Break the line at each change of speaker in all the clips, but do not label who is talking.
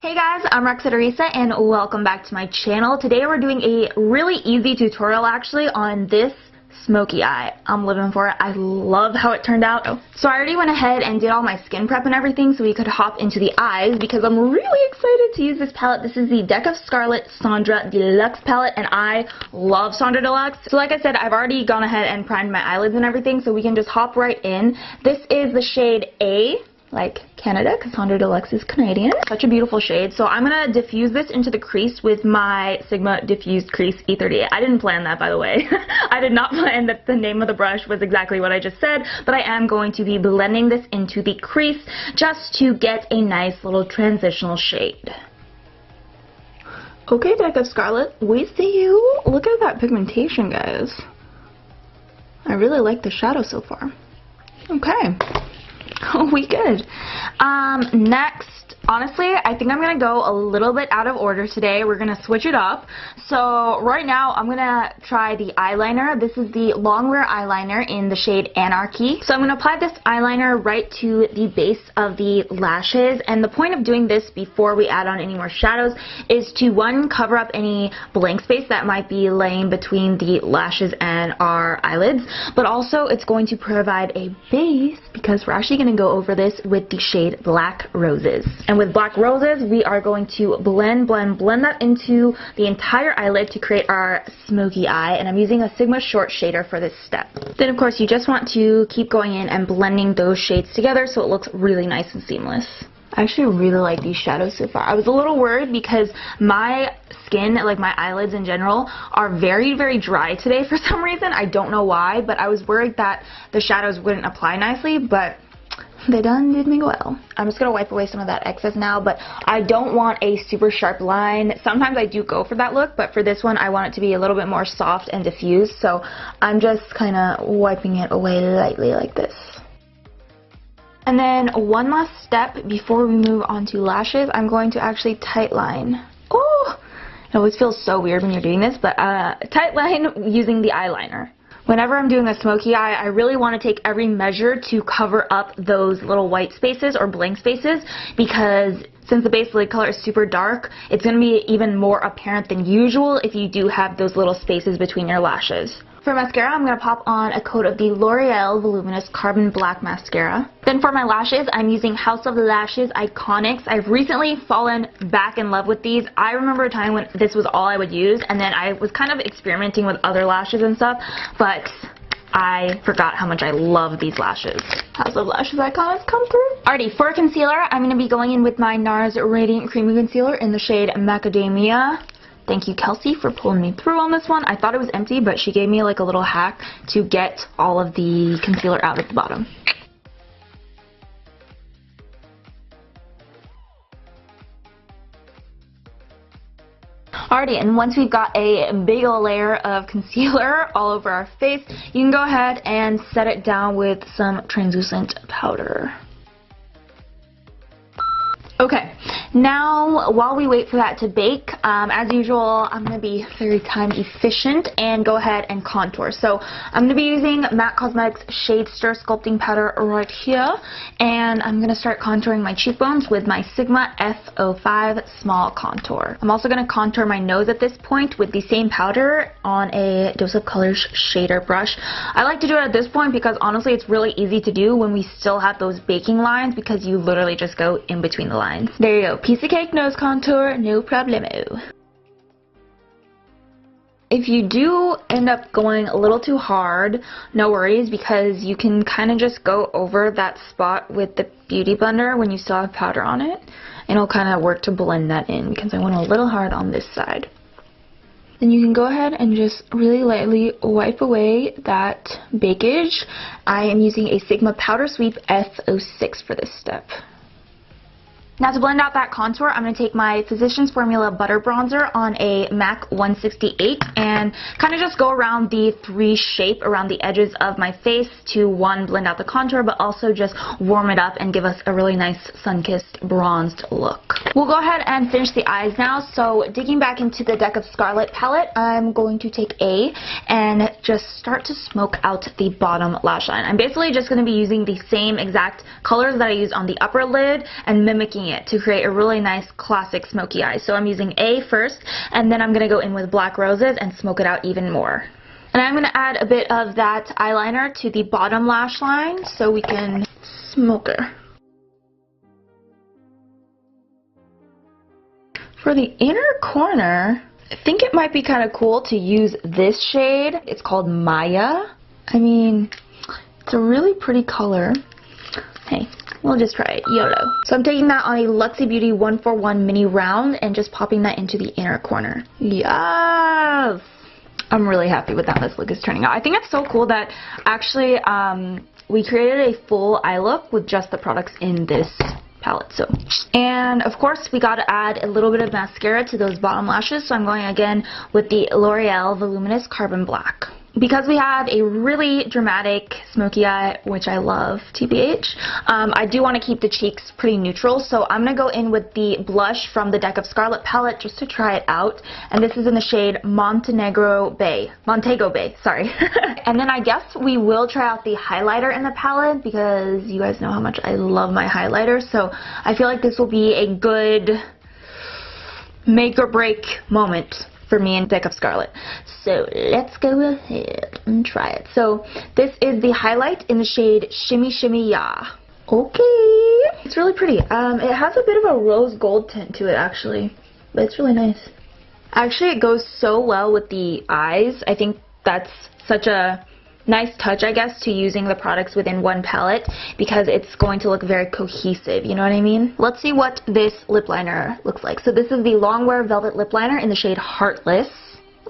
Hey guys, I'm Rexateresa and welcome back to my channel. Today we're doing a really easy tutorial actually on this smoky eye. I'm living for it. I love how it turned out. So I already went ahead and did all my skin prep and everything so we could hop into the eyes because I'm really excited to use this palette. This is the Deck of Scarlet Sondra Deluxe palette and I love Sondra Deluxe. So like I said, I've already gone ahead and primed my eyelids and everything so we can just hop right in. This is the shade A. Like Canada, because Sondra Deluxe is Canadian. Such a beautiful shade. So I'm going to diffuse this into the crease with my Sigma Diffused Crease E38. I didn't plan that, by the way. I did not plan that the name of the brush was exactly what I just said, but I am going to be blending this into the crease just to get a nice little transitional shade. Okay, Deck of Scarlet, we see you. Look at that pigmentation, guys. I really like the shadow so far. Okay. Oh, we good. Next, honestly, I think I'm going to go a little bit out of order today. We're going to switch it up. So right now, I'm going to try the eyeliner. This is the Longwear eyeliner in the shade Anarchy. So I'm going to apply this eyeliner right to the base of the lashes. And the point of doing this before we add on any more shadows is to, one, cover up any blank space that might be laying between the lashes and our eyelids. But also, it's going to provide a base because we're actually going to go over this with the shade Black Roses. And with Black Roses, we are going to blend that into the entire eyelid to create our smoky eye. And I'm using a Sigma Short Shader for this step. Then, of course, you just want to keep going in and blending those shades together so it looks really nice and seamless. I actually really like these shadows so far. I was a little worried because my skin, like my eyelids in general, are very, very dry today for some reason. I don't know why, but I was worried that the shadows wouldn't apply nicely, but they done did me well. I'm just going to wipe away some of that excess now, but I don't want a super sharp line. Sometimes I do go for that look, but for this one I want it to be a little bit more soft and diffused, so I'm just kind of wiping it away lightly like this. And then one last step before we move on to lashes, I'm going to actually tightline. Oh, it always feels so weird when you're doing this, but tightline using the eyeliner. Whenever I'm doing a smoky eye, I really want to take every measure to cover up those little white spaces or blank spaces because since the base lid color is super dark, it's going to be even more apparent than usual if you do have those little spaces between your lashes. For mascara, I'm going to pop on a coat of the L'Oreal Voluminous Carbon Black Mascara. Then for my lashes, I'm using House of Lashes Iconics. I've recently fallen back in love with these. I remember a time when this was all I would use, and then I was kind of experimenting with other lashes and stuff, but I forgot how much I love these lashes. House of Lashes Iconics come through. Alrighty, for concealer, I'm going to be going in with my NARS Radiant Creamy Concealer in the shade Macadamia. Thank you, Kelsey, for pulling me through on this one. I thought it was empty, but she gave me like a little hack to get all of the concealer out at the bottom. Alrighty, and once we've got a big old layer of concealer all over our face, you can go ahead and set it down with some translucent powder. Okay, now while we wait for that to bake, as usual, I'm going to be very time efficient and go ahead and contour. So I'm going to be using MAC Cosmetics Shade Stir Sculpting Powder right here, and I'm going to start contouring my cheekbones with my Sigma F05 Small Contour. I'm also going to contour my nose at this point with the same powder on a Dose of Colors shader brush. I like to do it at this point because honestly it's really easy to do when we still have those baking lines because you literally just go in between the lines. There you go, piece of cake nose contour, no problemo. If you do end up going a little too hard, no worries because you can kind of just go over that spot with the Beauty Blender when you still have powder on it, and it'll kind of work to blend that in because I went a little hard on this side. Then you can go ahead and just really lightly wipe away that bakage. I am using a Sigma Powder Sweep F06 for this step. Now to blend out that contour, I'm going to take my Physicians Formula Butter Bronzer on a MAC 168 and kind of just go around the 3 shape around the edges of my face to, one, blend out the contour, but also just warm it up and give us a really nice sun-kissed bronzed look. We'll go ahead and finish the eyes now. So digging back into the Deck of Scarlet palette, I'm going to take A and just start to smoke out the bottom lash line. I'm basically just going to be using the same exact colors that I used on the upper lid and mimicking it to create a really nice classic smoky eye. So I'm using A first, and then I'm going to go in with Black Roses and smoke it out even more. And I'm going to add a bit of that eyeliner to the bottom lash line so we can smoke her. For the inner corner, I think it might be kind of cool to use this shade. It's called Maya. I mean, it's a really pretty color. Hey, we'll just try it. YOLO. So I'm taking that on a Luxie Beauty 141 mini round and just popping that into the inner corner. Yes! I'm really happy with how this look is turning out. I think it's so cool that actually we created a full eye look with just the products in this palette. So, and of course we got to add a little bit of mascara to those bottom lashes, so I'm going again with the L'Oreal Voluminous Carbon Black. Because we have a really dramatic smoky eye, which I love, TBH, I do want to keep the cheeks pretty neutral, so I'm going to go in with the blush from the Deck of Scarlet palette just to try it out, and this is in the shade Montego Bay, sorry. And then I guess we will try out the highlighter in the palette, because you guys know how much I love my highlighter, so I feel like this will be a good make or break moment for me in Deck of Scarlet. So let's go ahead and try it. So this is the highlight in the shade Shimmy Shimmy Ya. Okay. It's really pretty. It has a bit of a rose gold tint to it actually, but it's really nice. Actually, it goes so well with the eyes. I think that's such a nice touch, I guess, to using the products within one palette because it's going to look very cohesive, you know what I mean? Let's see what this lip liner looks like. So this is the Longwear Velvet Lip Liner in the shade Heartless.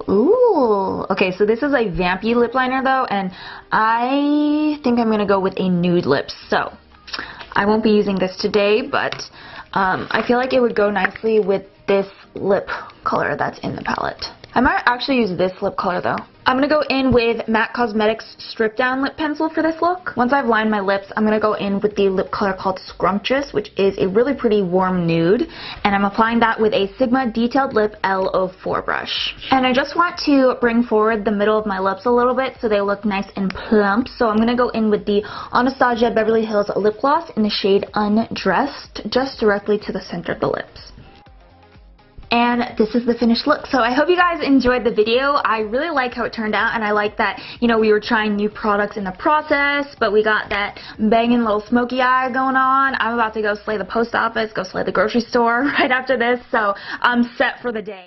Ooh, okay, so this is a vampy lip liner though, and I think I'm gonna go with a nude lip. So I won't be using this today, but I feel like it would go nicely with this lip color that's in the palette. I might actually use this lip color though. I'm going to go in with MAC Cosmetics Strip Down Lip Pencil for this look. Once I've lined my lips, I'm going to go in with the lip color called Scrumptious, which is a really pretty warm nude. And I'm applying that with a Sigma Detailed Lip L04 brush. And I just want to bring forward the middle of my lips a little bit so they look nice and plump. So I'm going to go in with the Anastasia Beverly Hills Lip Gloss in the shade Undressed, just directly to the center of the lips. And this is the finished look. So I hope you guys enjoyed the video. I really like how it turned out, and I like that, you know, we were trying new products in the process, but we got that banging little smoky eye going on. I'm about to go slay the post office, go slay the grocery store right after this, so I'm set for the day.